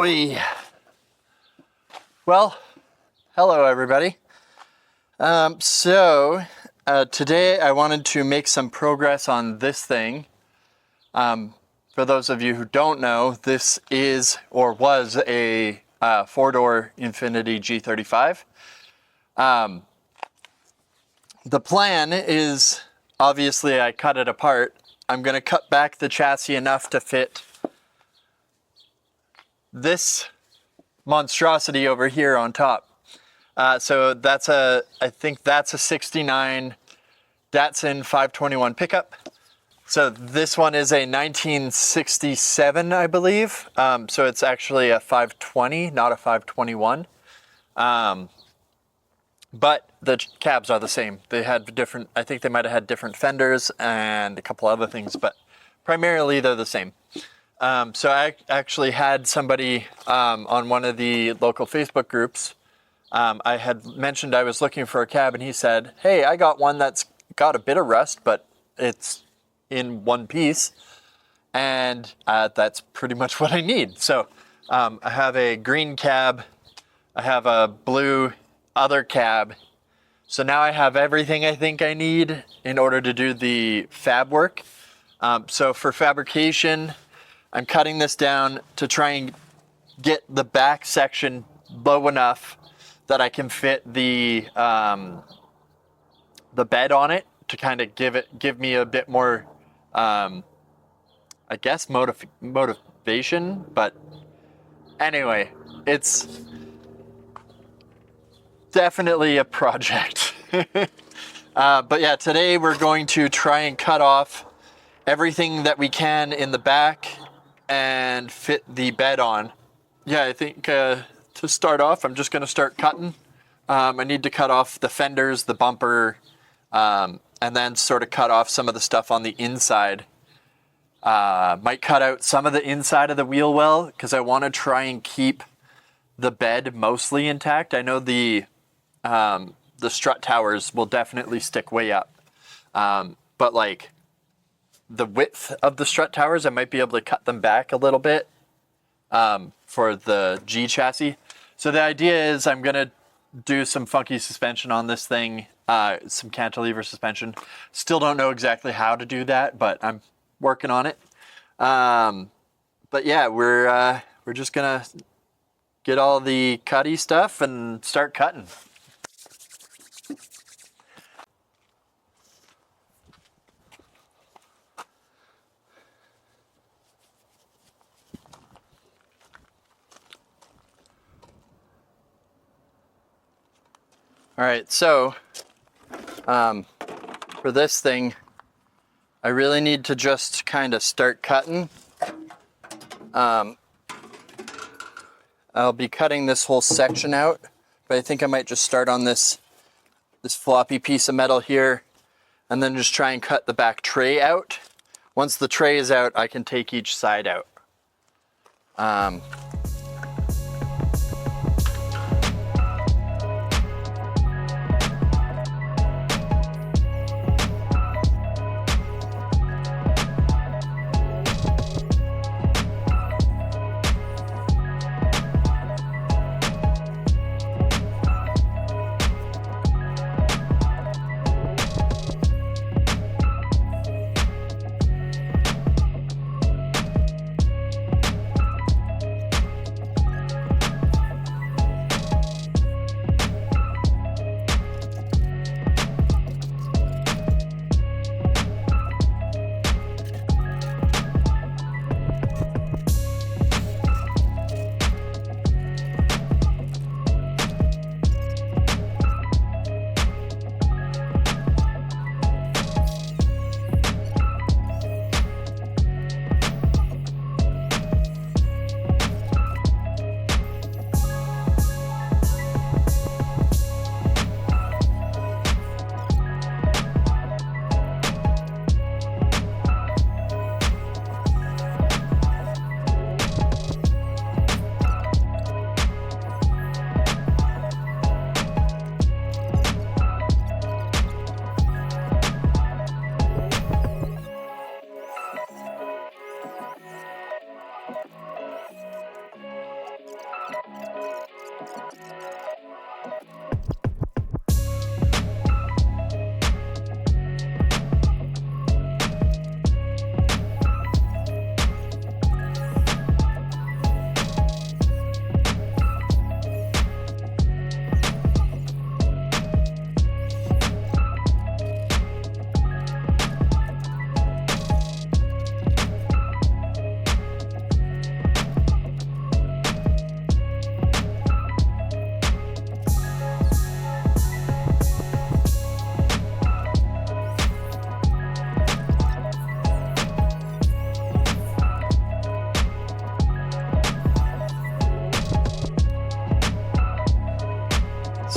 boy. Well, hello everybody. Today I wanted to make some progress on this thing. For those of you who don't know, this is or was a four-door Infiniti G35. The plan is, obviously I cut it apart. I'm going to cut back the chassis enough to fit this monstrosity over here on top. So that's I think that's a 69 Datsun 521 pickup. So this one is a 1967, I believe. So it's actually a 520, not a 521. But the cabs are the same. They had different, I think they might have had different fenders and a couple other things, but primarily they're the same. So I actually had somebody on one of the local Facebook groups. I had mentioned I was looking for a cab, and he said, hey, I got one that's got a bit of rust, but it's in one piece. And that's pretty much what I need. So I have a green cab. I have a blue other cab. So now I have everything I think I need in order to do the fab work. So for fabrication, I'm cutting this down to try and get the back section low enough that I can fit the bed on it to kind of give me a bit more, I guess, motivation. But anyway, it's definitely a project. But yeah, today we're going to try and cut off everything that we can in the back and fit the bed on. Yeah, I think to start off, I'm just going to start cutting. I need to cut off the fenders, the bumper, and then sort of cut off some of the stuff on the inside. Might cut out some of the inside of the wheel well because I want to try and keep the bed mostly intact. I know the strut towers will definitely stick way up. But like the width of the strut towers, I might be able to cut them back a little bit for the G chassis. So the idea is I'm going to do some funky suspension on this thing, some cantilever suspension. Still don't know exactly how to do that, but I'm working on it. But yeah, we're just going to get all the cutty stuff and start cutting. All right, so for this thing, I really need to just kind of start cutting. I'll be cutting this whole section out, but I think I might just start on this floppy piece of metal here, and then just try and cut the back tray out. Once the tray is out, I can take each side out.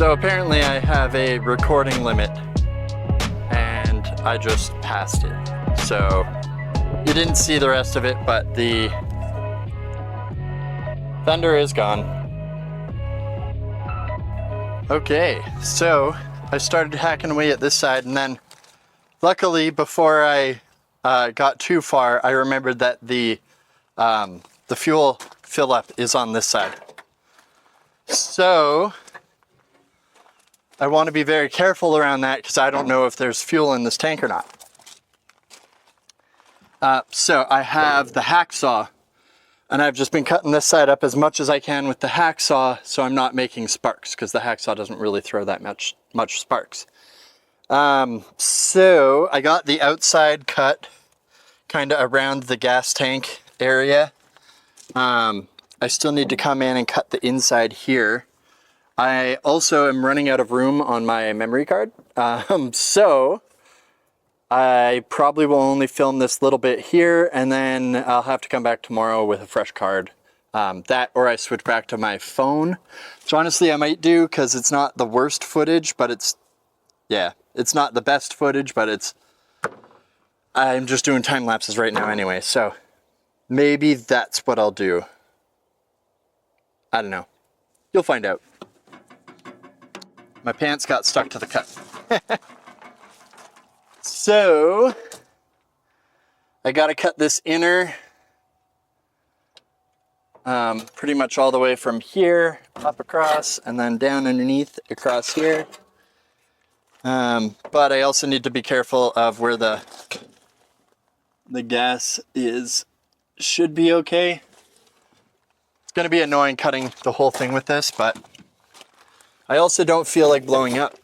So apparently I have a recording limit and I just passed it. So you didn't see the rest of it, but the fender is gone. Okay, so I started hacking away at this side, and then luckily before I got too far, I remembered that the fuel fill up is on this side. So I want to be very careful around that because I don't know if there's fuel in this tank or not. So I have the hacksaw, and I've just been cutting this side up as much as I can with the hacksaw so I'm not making sparks, because the hacksaw doesn't really throw that much sparks. So I got the outside cut kind of around the gas tank area. I still need to come in and cut the inside here. I also am running out of room on my memory card, so I probably will only film this little bit here, and then I'll have to come back tomorrow with a fresh card. That, or I switch back to my phone, which honestly I might do, because it's not the worst footage, but it's not the best footage, but I'm just doing time lapses right now anyway, so maybe that's what I'll do. I don't know. You'll find out. My pants got stuck to the cut. So I got to cut this inner pretty much all the way from here up across and then down underneath across here. But I also need to be careful of where the gas is. Should be okay. It's going to be annoying cutting the whole thing with this, but I also don't feel like blowing up.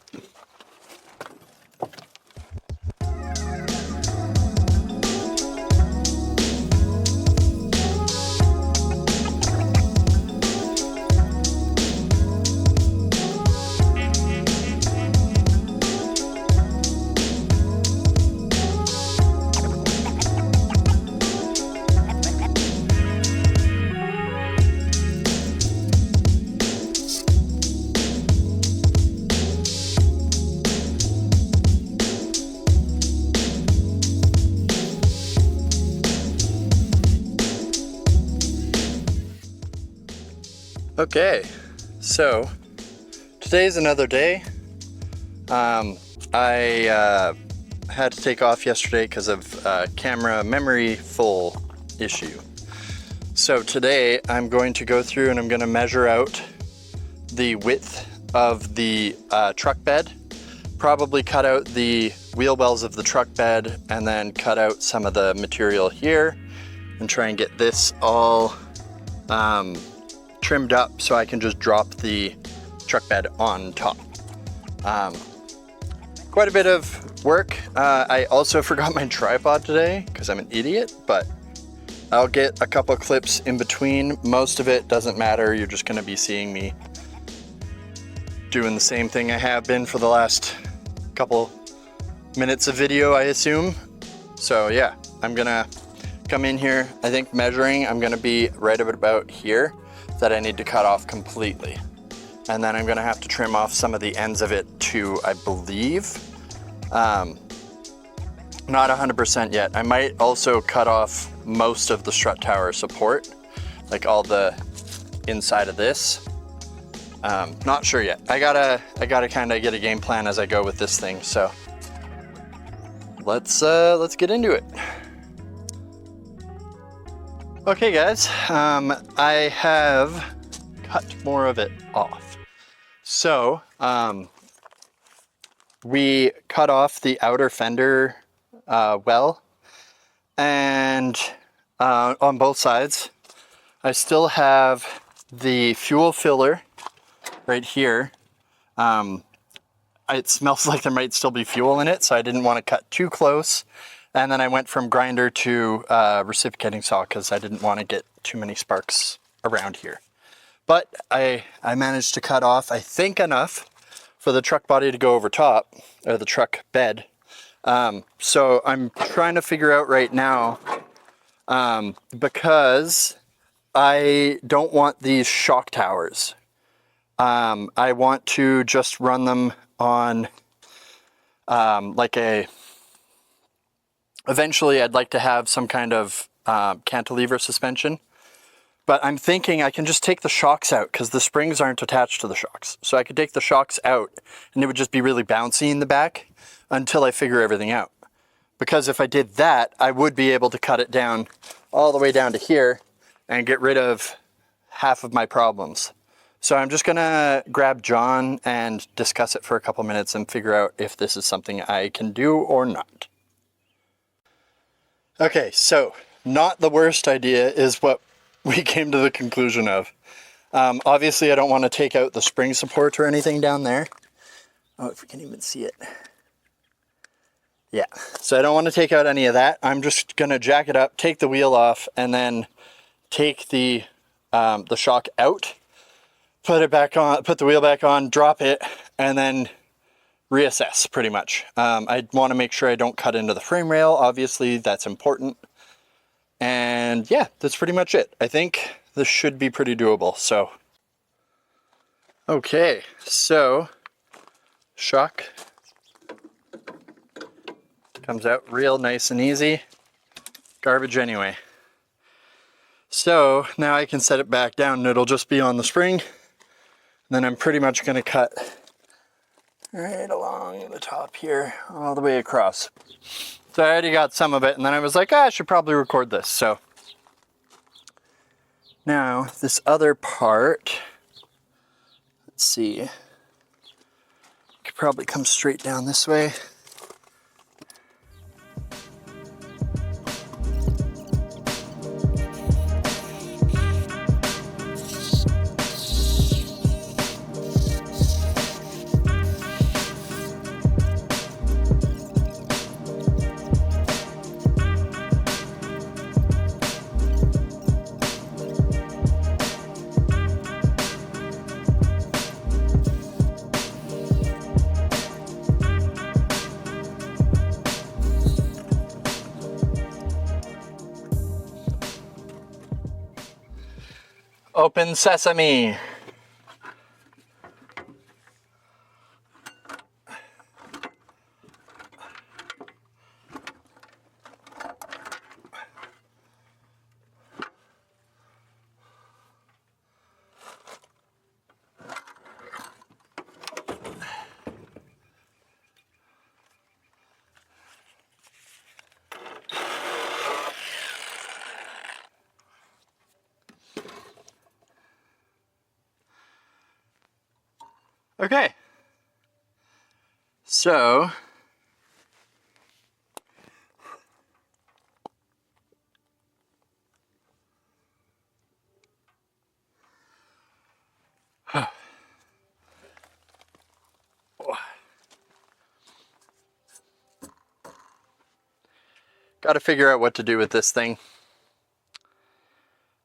Okay, so today's another day. I had to take off yesterday because of camera memory full issue. So today I'm going to go through and I'm going to measure out the width of the truck bed, probably cut out the wheel wells of the truck bed, and then cut out some of the material here and try and get this all trimmed up so I can just drop the truck bed on top. Quite a bit of work. I also forgot my tripod today because I'm an idiot, but I'll get a couple clips in between. Most of it doesn't matter. You're just going to be seeing me doing the same thing I have been for the last couple minutes of video, I assume. So yeah, I'm gonna come in here. I think measuring, I'm gonna be right about here, that I need to cut off completely. And then I'm gonna have to trim off some of the ends of it too, I believe. Not 100% yet. I might also cut off most of the strut tower support, like all the inside of this. Not sure yet. I gotta kind of get a game plan as I go with this thing. So let's get into it. Okay guys, I have cut more of it off. So we cut off the outer fender well, and on both sides. I still have the fuel filler right here. It smells like there might still be fuel in it, so I didn't want to cut too close. And then I went from grinder to reciprocating saw because I didn't want to get too many sparks around here. But I managed to cut off, I think, enough for the truck body to go over top, or the truck bed. So I'm trying to figure out right now, because I don't want these shock towers. I want to just run them on eventually I'd like to have some kind of cantilever suspension. But I'm thinking I can just take the shocks out because the springs aren't attached to the shocks. So I could take the shocks out and it would just be really bouncy in the back until I figure everything out. Because if I did that, I would be able to cut it down all the way down to here and get rid of half of my problems. So I'm just gonna grab John and discuss it for a couple minutes and figure out if this is something I can do or not. Okay, so not the worst idea is what we came to the conclusion of. Obviously I don't want to take out the spring support or anything down there. Oh, if we can even see it. Yeah, so I don't want to take out any of that. I'm just gonna jack it up, take the wheel off, and then take the shock out, put it back on, put the wheel back on, drop it, and then reassess pretty much. I want to make sure I don't cut into the frame rail. Obviously that's important. And yeah, that's pretty much it. I think this should be pretty doable. So, okay, so shock comes out real nice and easy. Garbage anyway. So now I can set it back down and it'll just be on the spring. And then I'm pretty much going to cut right along the top here, all the way across. So I already got some of it, and then I was like, I should probably record this. So now this other part, let's see, could probably come straight down this way. Open sesame. Okay, so got to figure out what to do with this thing.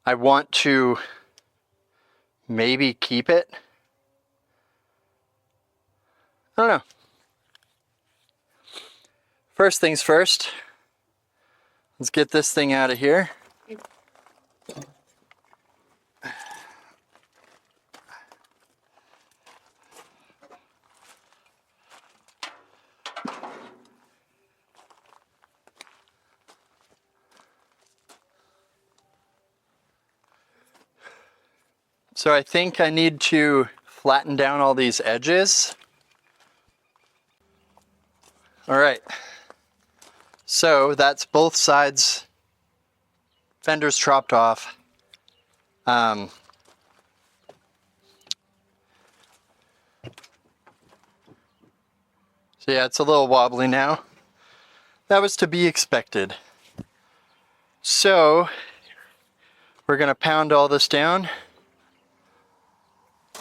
I want to maybe keep it. I don't know. First things first, let's get this thing out of here. So I think I need to flatten down all these edges. All right, so that's both sides, fenders chopped off. So yeah, it's a little wobbly now. That was to be expected. So we're gonna pound all this down.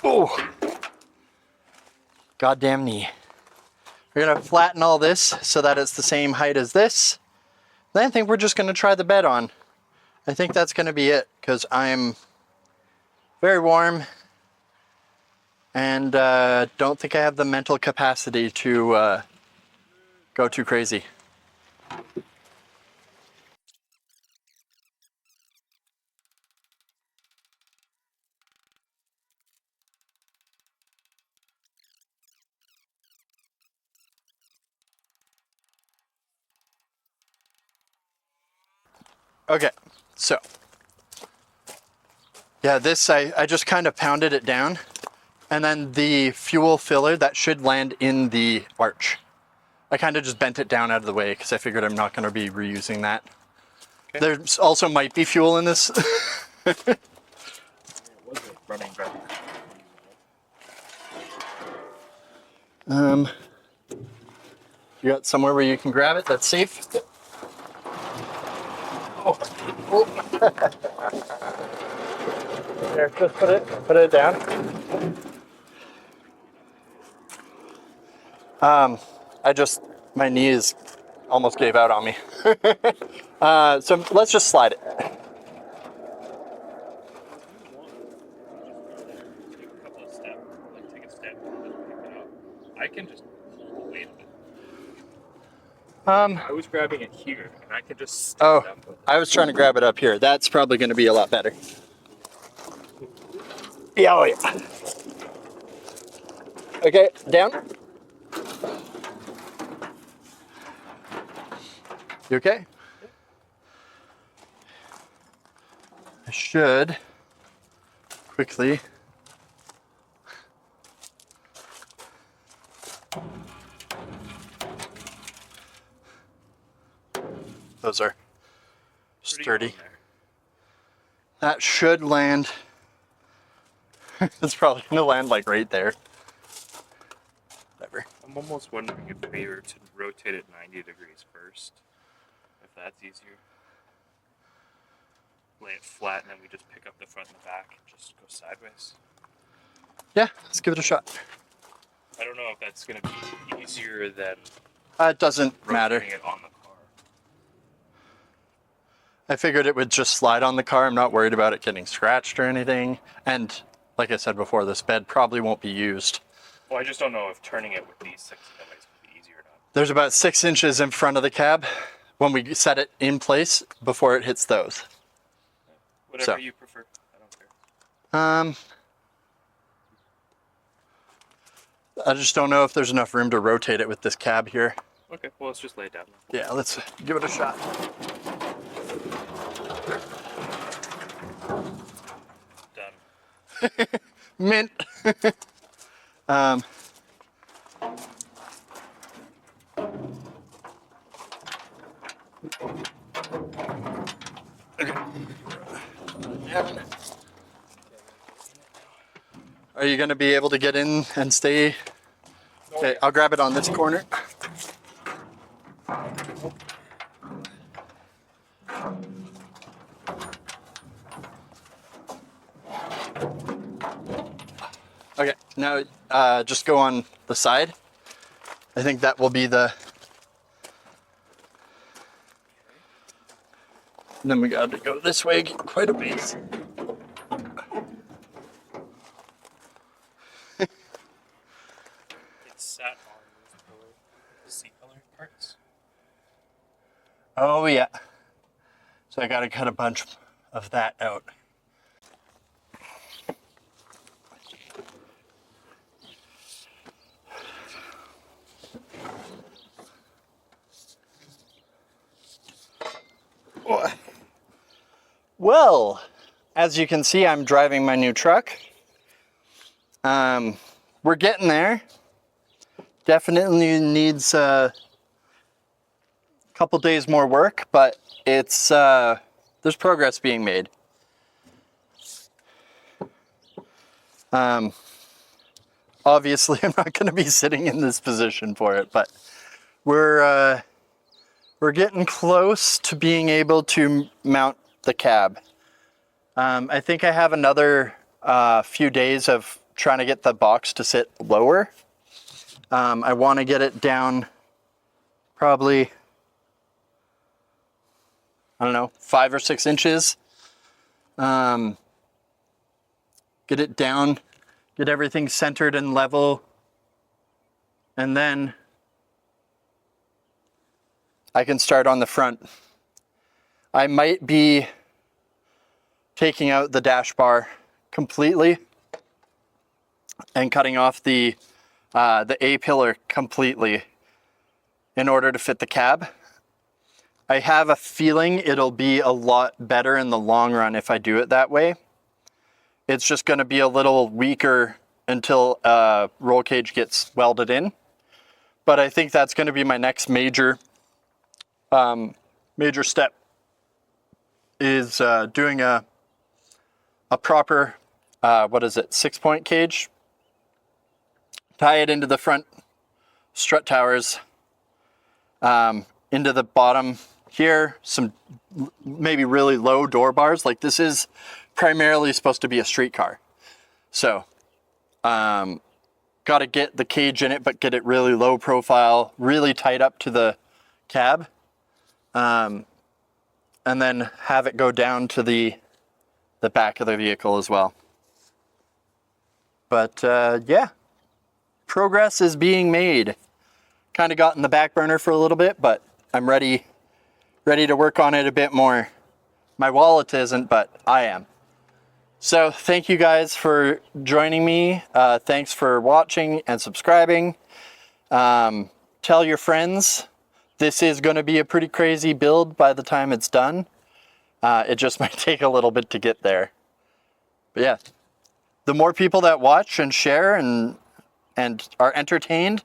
Oh, goddamn knee. We're gonna flatten all this so that it's the same height as this. Then I think we're just gonna try the bed on. I think that's gonna be it because I'm very warm and don't think I have the mental capacity to go too crazy. Okay, so yeah, this I just kind of pounded it down, and then the fuel filler that should land in the arch. I kind of just bent it down out of the way because I figured I'm not going to be reusing that. Okay. There's also might be fuel in this. It was running better. You got somewhere where you can grab it that's safe? Oh. There, just put it down. My knees almost gave out on me. So let's just slide it. Take a step, pick it up. I can just hold the weight of it. I was grabbing it here, and I could just stand up with it. I was trying to grab it up here. That's probably going to be a lot better. Yeah, oh yeah. Okay, down. You okay? I should quickly those are sturdy. That should land. It's probably gonna land like right there. Whatever. I'm almost wondering if we were to rotate it 90 degrees first, if that's easier. Lay it flat and then we just pick up the front and the back and just go sideways. Yeah, let's give it a shot. I don't know if that's going to be easier than It doesn't matter. rotating it on the car. I figured it would just slide on the car. I'm not worried about it getting scratched or anything. And like I said before, this bed probably won't be used. Well, I just don't know if turning it with these 6 millimeters would be easier or not. There's about 6 inches in front of the cab when we set it in place before it hits those. Whatever you prefer. I don't care. I just don't know if there's enough room to rotate it with this cab here. Okay, well, let's just lay it down. Yeah, let's give it a shot. Done. Mint. Okay. Are you going to be able to get in and stay? Okay, I'll grab it on this corner. Okay, now just go on the side. I think that will be the... And then we got to go this way quite a ways. It's sat on the seat color parts. Oh yeah. So I got to cut a bunch of that out. Well, as you can see, I'm driving my new truck. We're getting there. Definitely needs a couple days more work, but it's there's progress being made. Obviously, I'm not going to be sitting in this position for it, but we're getting close to being able to mount the cab. I think I have another few days of trying to get the box to sit lower. I want to get it down probably, I don't know, 5 or 6 inches. Get it down, get everything centered and level, and then I can start on the front. I might be taking out the dash bar completely and cutting off the A-pillar completely in order to fit the cab. I have a feeling it'll be a lot better in the long run if I do it that way. It's just going to be a little weaker until roll cage gets welded in. But I think that's going to be my next major step, is doing a proper, 6-point cage. Tie it into the front strut towers, into the bottom here, some maybe really low door bars. Like, this is primarily supposed to be a street car. So, got to get the cage in it, but get it really low profile, really tight up to the cab. And then have it go down to the back of the vehicle as well. But yeah, progress is being made. Kind of got in the back burner for a little bit, but I'm ready to work on it a bit more. My wallet isn't, but I am. So thank you guys for joining me. Thanks for watching and subscribing. Tell your friends. This is going to be a pretty crazy build by the time it's done. It just might take a little bit to get there. But yeah, the more people that watch and share and are entertained,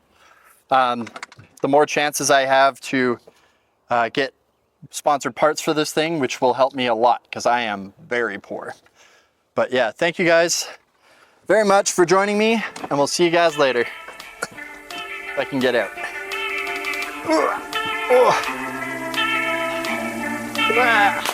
the more chances I have to get sponsored parts for this thing, which will help me a lot because I am very poor. But yeah, thank you guys very much for joining me, and we'll see you guys later. If I can get out. Ah.